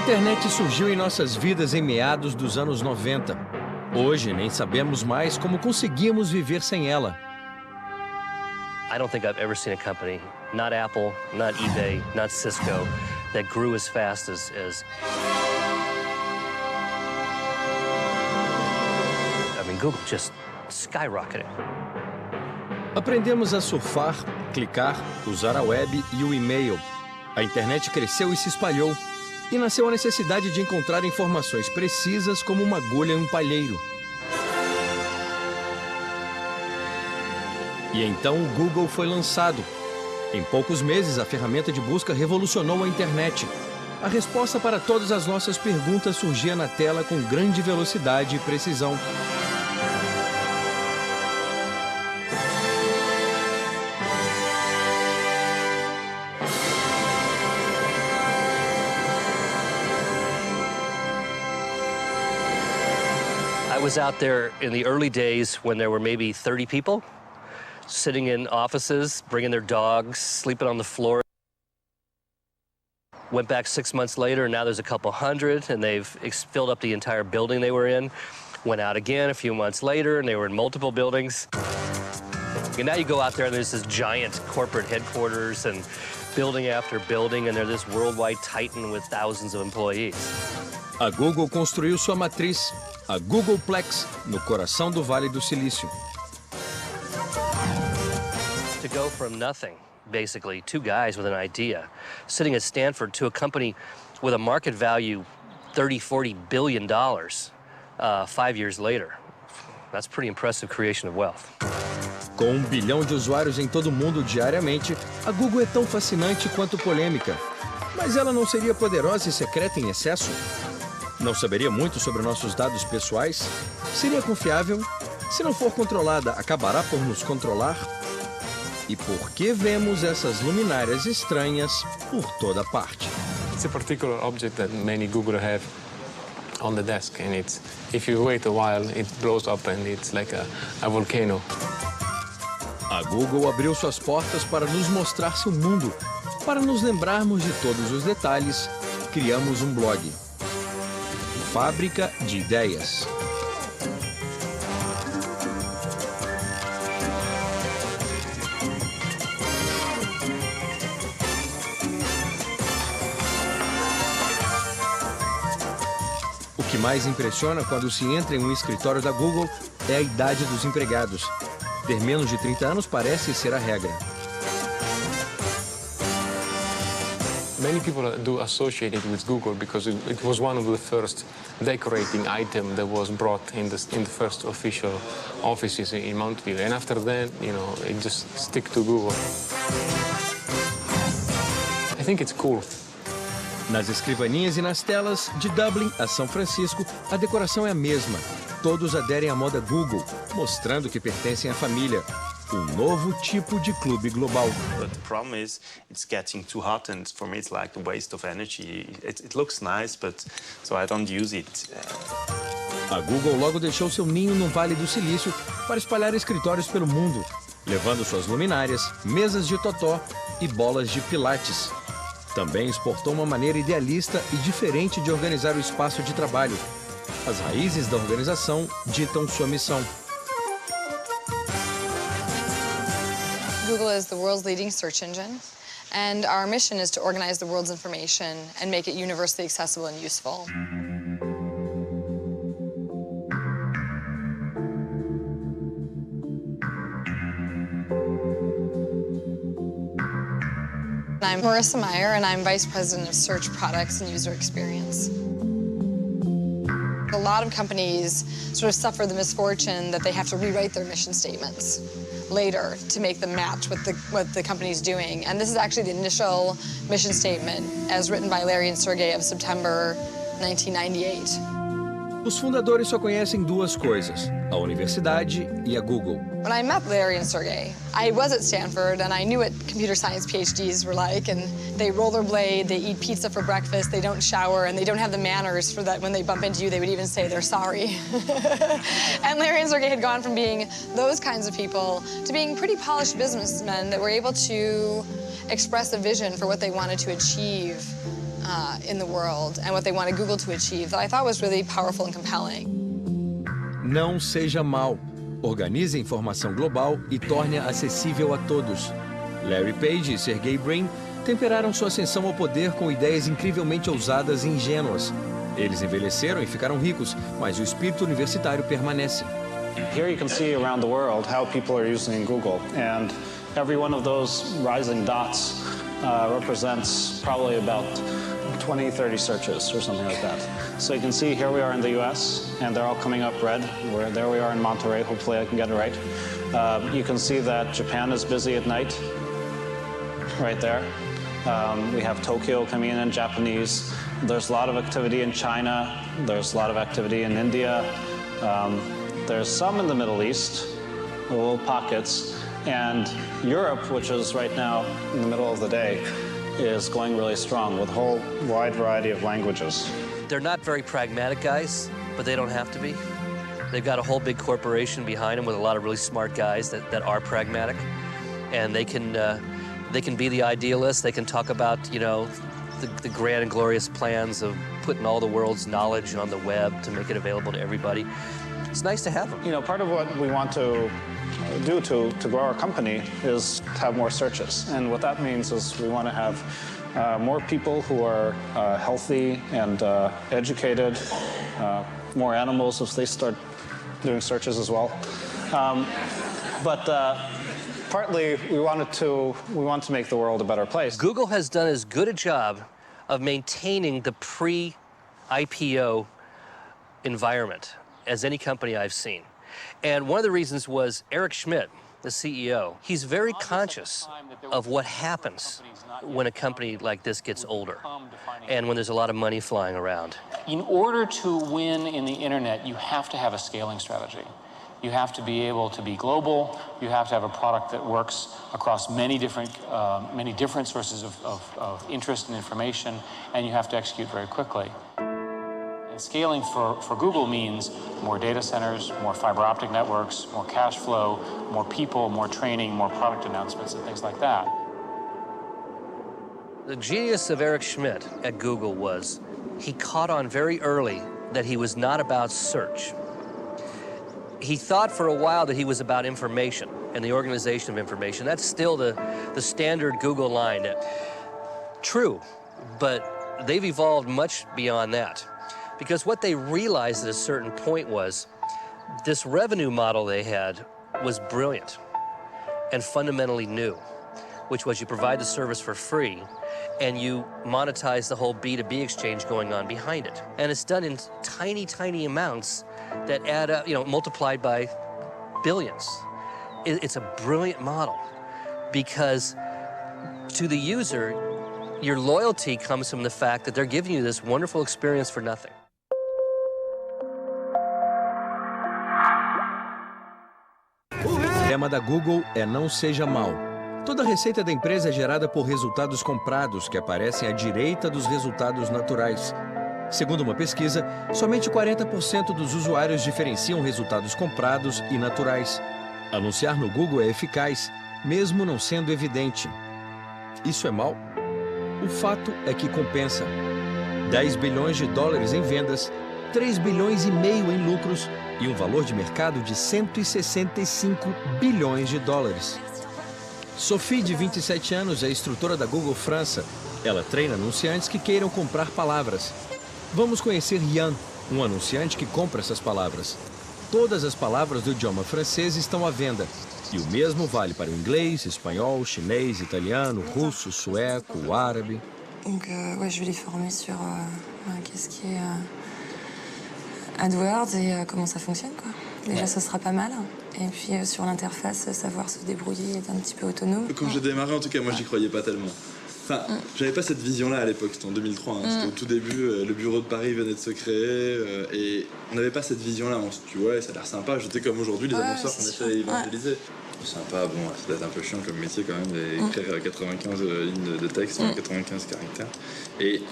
internet surgiu em nossas vidas em meados dos anos 90. Hoje, nem sabemos mais como conseguimos viver sem ela. I don't think I've ever seen a company, not Apple, not eBay, not Cisco, that grew as fast as Google just skyrocketed. Aprendemos a surfar, clicar, usar a web e o e-mail. A internet cresceu e se espalhou. E nasceu a necessidade de encontrar informações precisas como uma agulha em um palheiro. E então o Google foi lançado. Em poucos meses, a ferramenta de busca revolucionou a internet. A resposta para todas as nossas perguntas surgia na tela com grande velocidade e precisão. I was out there in the early days when there were maybe 30 people sitting in offices, bringing their dogs, sleeping on the floor. Went back 6 months later, and now there's a couple hundred, and they've filled up the entire building they were in. Went out again a few months later, and they were in multiple buildings. And now you go out there, and there's this giant corporate headquarters and building after building, and they're this worldwide titan with thousands of employees. A Google construiu sua matriz, a Googleplex, no coração do Vale do Silício. To go from nothing, basically, two guys with an idea, sitting at Stanford, to a company with a market value $30–40 billion 5 years later. That's pretty impressive creation of wealth. Com 1 bilhão de usuários em todo o mundo diariamente, a Google é tão fascinante quanto polêmica. Mas ela não seria poderosa e secreta em excesso? Não saberia muito sobre nossos dados pessoais? Seria confiável? Se não for controlada, acabará por nos controlar? E por que vemos essas luminárias estranhas por toda parte? It's a particular object that many Google have on the desk, and if you wait a while, it blows up and it's like a volcano. A Google abriu suas portas para nos mostrar seu mundo. Para nos lembrarmos de todos os detalhes, criamos um blog. Fábrica de Ideias. O que mais impressiona quando se entra em um escritório da Google é a idade dos empregados. Ter menos de 30 anos parece ser a regra. Many people do associate it with Google because it was one of the first decorating items that was brought in the first official offices in Mount View. And after that, it just stick to Google. I think it's cool. Nas escrivaninhas e nas telas, de Dublin a São Francisco, a decoração é a mesma. Todos aderem à moda Google, mostrando que pertencem à família. Um novo tipo de clube global. But the problem is, it's getting too hot, and for me, it's like a waste of energy. It looks nice, but so I don't use it. A Google logo deixou seu ninho no Vale do Silício para espalhar escritórios pelo mundo, levando suas luminárias, mesas de totó e bolas de pilates. Também exportou uma maneira idealista e diferente de organizar o espaço de trabalho. As raízes da organização ditam sua missão. Google is the world's leading search engine, and our mission is to organize the world's information and make it universally accessible and useful. I'm Marissa Meyer, and I'm Vice President of Search Products and User Experience. A lot of companies sort of suffer the misfortune that they have to rewrite their mission statements later to make them match what the company's doing. And this is actually the initial mission statement as written by Larry and Sergey of September 1998. Os fundadores só conhecem duas coisas, a universidade e a Google. When I met Larry and Sergey, I was at Stanford and I knew what computer science PhDs were like, and they rollerblade, they eat pizza for breakfast, they don't shower, and they don't have the manners for that when they bump into you, they would even say they're sorry. And Larry and Sergey had gone from being those kinds of people to being pretty polished businessmen that were able to express a vision for what they wanted to achieve in the world and what they wanted Google to achieve that I thought was really powerful and compelling. Não seja mal. Organize a informação global e torne-a acessível a todos. Larry Page e Sergey Brin temperaram sua ascensão ao poder com ideias incrivelmente ousadas e ingênuas. Eles envelheceram e ficaram ricos, mas o espírito universitário permanece. Here you can see around the world how people are using Google, and every one of those rising dots represents probably about 20, 30 searches or something like that. So you can see here we are in the US, and they're all coming up red. There we are in Monterey, hopefully I can get it right. You can see that Japan is busy at night, right there. We have Tokyo coming in Japanese. There's a lot of activity in China. There's a lot of activity in India. There's some in the Middle East, little pockets. And Europe, which is right now in the middle of the day, is going really strong with a whole wide variety of languages. They're not very pragmatic guys, but they don't have to be. They've got a whole big corporation behind them with a lot of really smart guys that are pragmatic. And they can be the idealists. They can talk about, you know, the grand and glorious plans of putting all the world's knowledge on the web to make it available to everybody. It's nice to have them. You know, part of what we want to do to grow our company is to have more searches. And what that means is we want to have more people who are healthy and educated, more animals if they start doing searches as well. Partly we want to make the world a better place. Google has done as good a job of maintaining the pre-IPO environment as any company I've seen. And one of the reasons was Eric Schmidt, the CEO. He's very conscious of what happens when a company like this gets older and when there's a lot of money flying around. In order to win in the internet, you have to have a scaling strategy. You have to be able to be global. You have to have a product that works across many different sources of interest and information, and you have to execute very quickly. And scaling for Google means more data centers, more fiber optic networks, more cash flow, more people, more training, more product announcements, and things like that. The genius of Eric Schmidt at Google was he caught on very early that he was not about search. He thought for a while that he was about information and the organization of information. That's still the standard Google line. True, but they've evolved much beyond that. Because what they realized at a certain point was this revenue model they had was brilliant and fundamentally new, which was you provide the service for free and you monetize the whole B2B exchange going on behind it. And it's done in tiny, tiny amounts that add up, you know, multiplied by billions. It's a brilliant model because to the user, your loyalty comes from the fact that they're giving you this wonderful experience for nothing. O tema da Google é não seja mal. Toda a receita da empresa é gerada por resultados comprados, que aparecem à direita dos resultados naturais. Segundo uma pesquisa, somente 40% dos usuários diferenciam resultados comprados e naturais. Anunciar no Google é eficaz, mesmo não sendo evidente. Isso é mal? O fato é que compensa. 10 bilhões de dólares em vendas, 3 bilhões e meio em lucros e um valor de mercado de 165 bilhões de dólares. Sophie, de 27 anos, é instrutora da Google França. Ela treina anunciantes que queiram comprar palavras. Vamos conhecer Yann, um anunciante que compra essas palavras. Todas as palavras do idioma francês estão à venda. E o mesmo vale para o inglês, espanhol, chinês, italiano, russo, sueco, árabe. Donc, ouais, je vais les former sur qu'est-ce qui est AdWords et comment ça fonctionne, quoi. Déjà, ce sera pas mal. Et puis, sur l'interface, savoir se débrouiller, être un petit peu autonome. Quand j'ai démarré, en tout cas, moi, j'y croyais pas tellement. Enfin, j'avais pas cette vision-là à l'époque, c'était en 2003. C'était au tout début, le bureau de Paris venait de se créer et on n'avait pas cette vision-là. On se dit, ouais, ça a l'air sympa. J'étais comme aujourd'hui, les annonceurs qu'on essaie d'évangéliser. Sympa, bon, ça doit être un peu chiant comme métier quand même, d'écrire 95 lignes de texte, 95 caractères. Et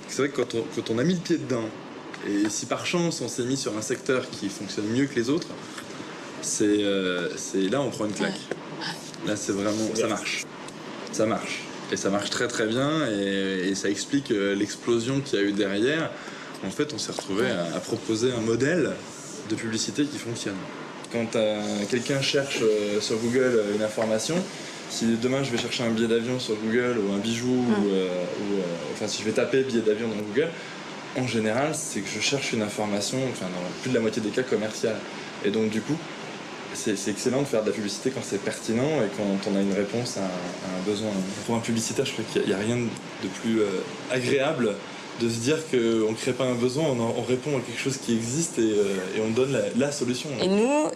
c'est vrai que quand on a mis le pied dedans, et si par chance on s'est mis sur un secteur qui fonctionne mieux que les autres, c'est là on prend une claque. Là c'est vraiment, ça marche. Et ça marche très très bien et ça explique l'explosion qu'il y a eu derrière. En fait, on s'est retrouvé à proposer un modèle de publicité qui fonctionne. Quand quelqu'un cherche sur Google une information, si demain je vais chercher un billet d'avion sur Google ou un bijou, enfin si je vais taper billet d'avion dans Google, en général, c'est que je cherche une information, enfin dans plus de la moitié des cas commerciale. Et donc du coup, c'est excellent de faire de la publicité quand c'est pertinent et quand on a une réponse à un besoin. Pour un publicitaire, je crois qu'il n'y a rien de plus agréable de se dire qu'on ne crée pas un besoin, on répond à quelque chose qui existe et on donne la solution. Et nous,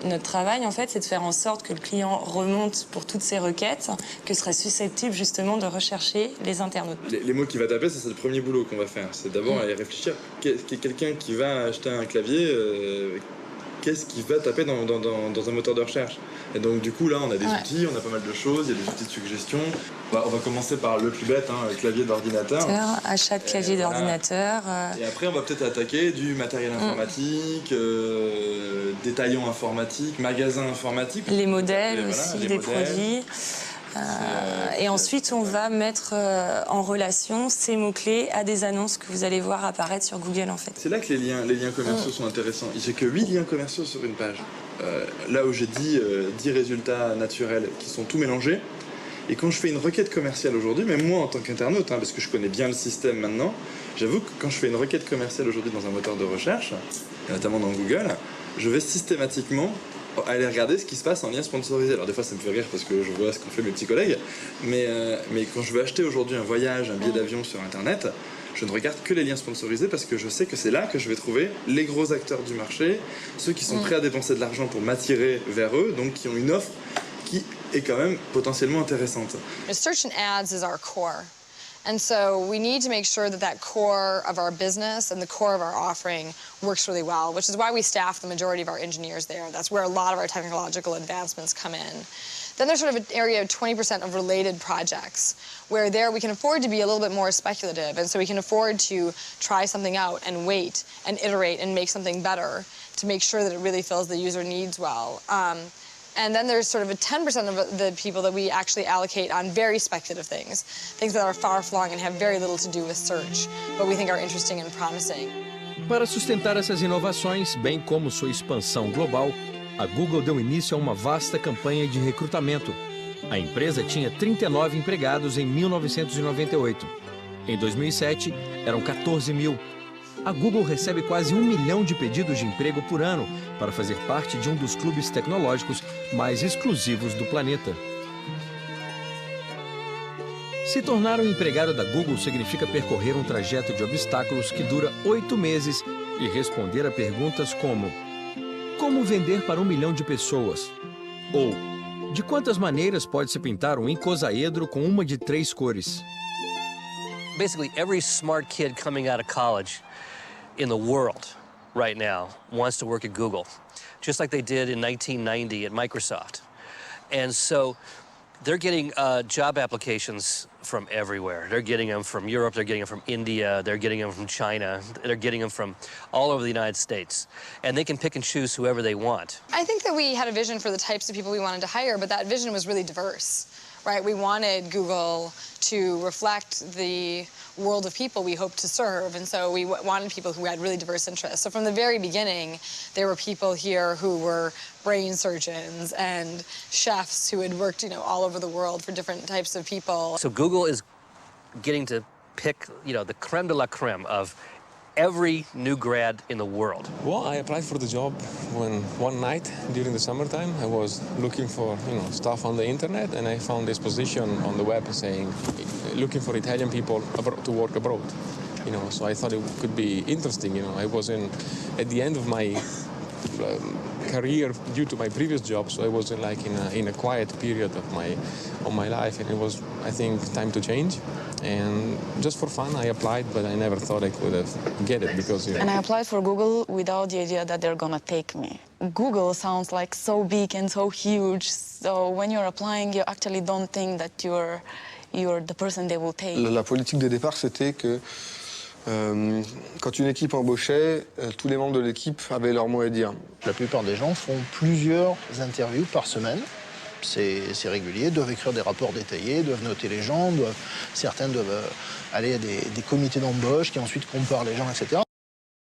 notre travail, en fait, c'est de faire en sorte que le client remonte pour toutes ces requêtes que seraient susceptibles justement de rechercher les internautes. Les mots qu'il va taper, c'est le premier boulot qu'on va faire. C'est d'abord aller réfléchir. Quelqu'un qui va acheter un clavier, qu'est-ce qu'il va taper dans un moteur de recherche? Et donc du coup là on a des outils, on a pas mal de choses, il y a des outils de suggestion. On va commencer par le plus bête, le clavier d'ordinateur. Achat de clavier d'ordinateur. Et après on va peut-être attaquer du matériel informatique, détaillant informatique, magasin informatique. Les modèles aussi, des produits. Et ensuite, on va mettre en relation ces mots-clés à des annonces que vous allez voir apparaître sur Google, en fait. C'est là que les liens commerciaux sont intéressants. J'ai que 8 liens commerciaux sur une page. Là où j'ai 10 résultats naturels qui sont tout mélangés. Et quand je fais une requête commerciale aujourd'hui, même moi en tant qu'internaute, parce que je connais bien le système maintenant, j'avoue que quand je fais une requête commerciale aujourd'hui dans un moteur de recherche, et notamment dans Google, je vais systématiquement aller regarder ce qui se passe en lien sponsorisé. Alors des fois ça me fait rire parce que je vois ce qu'ont fait mes petits collègues, mais quand je veux acheter aujourd'hui un voyage, un billet d'avion sur internet, je ne regarde que les liens sponsorisés parce que je sais que c'est là que je vais trouver les gros acteurs du marché, ceux qui sont prêts à dépenser de l'argent pour m'attirer vers eux, donc qui ont une offre qui est quand même potentiellement intéressante. Search and ads is our core. And so we need to make sure that that core of our business and the core of our offering works really well, which is why we staff the majority of our engineers there. That's where a lot of our technological advancements come in. Then there's sort of an area of 20% of related projects, where there we can afford to be a little bit more speculative, and so we can afford to try something out and wait and iterate and make something better to make sure that it really fills the user needs well. And then there's sort of a 10% of the people that we actually allocate on very speculative things that are far-flung and have very little to do with search, but we think are interesting and promising. Para sustentar essas inovações, bem como sua expansão global, a Google deu início a uma vasta campanha de recrutamento. A empresa tinha 39 empregados em 1998. Em 2007, eram 14 mil. A Google recebe quase 1 milhão de pedidos de emprego por ano para fazer parte de um dos clubes tecnológicos mais exclusivos do planeta. Se tornar um empregado da Google significa percorrer um trajeto de obstáculos que dura 8 meses e responder a perguntas como: como vender para 1 milhão de pessoas? Ou de quantas maneiras pode-se pintar um icosaedro com uma de 3 cores? Basically, every smart kid coming out of college in the world right now wants to work at Google, just like they did in 1990 at Microsoft. And so they're getting job applications from everywhere. They're getting them from Europe, they're getting them from India, they're getting them from China, they're getting them from all over the United States. And they can pick and choose whoever they want. I think that we had a vision for the types of people we wanted to hire, but that vision was really diverse, right? We wanted Google to reflect the world of people we hope to serve, and so we wanted people who had really diverse interests. So from the very beginning, there were people here who were brain surgeons and chefs who had worked, all over the world for different types of people. So Google is getting to pick, the creme de la creme of every new grad in the world. Well, I applied for the job when one night during the summertime I was looking for, stuff on the internet, and I found this position on the web saying, looking for Italian people to work abroad. So I thought it could be interesting. I was at the end of my career due to my previous job, so I was in a quiet period of my life, and it was, I think, time to change. And just for fun, I applied, but I never thought I could get it because. And I applied for Google without the idea that they're gonna take me. Google sounds like so big and so huge. So when you're applying, you actually don't think that you're the person they will take. La politique de départ, c'était que quand une équipe embauchait, tous les membres de l'équipe avaient leur mot à dire. La plupart des gens font plusieurs interviews par semaine c'est régulier, doivent écrire des rapports détaillés, doivent noter les gens, certains doivent aller à des comités d'embauche qui ensuite comparent les gens, etc.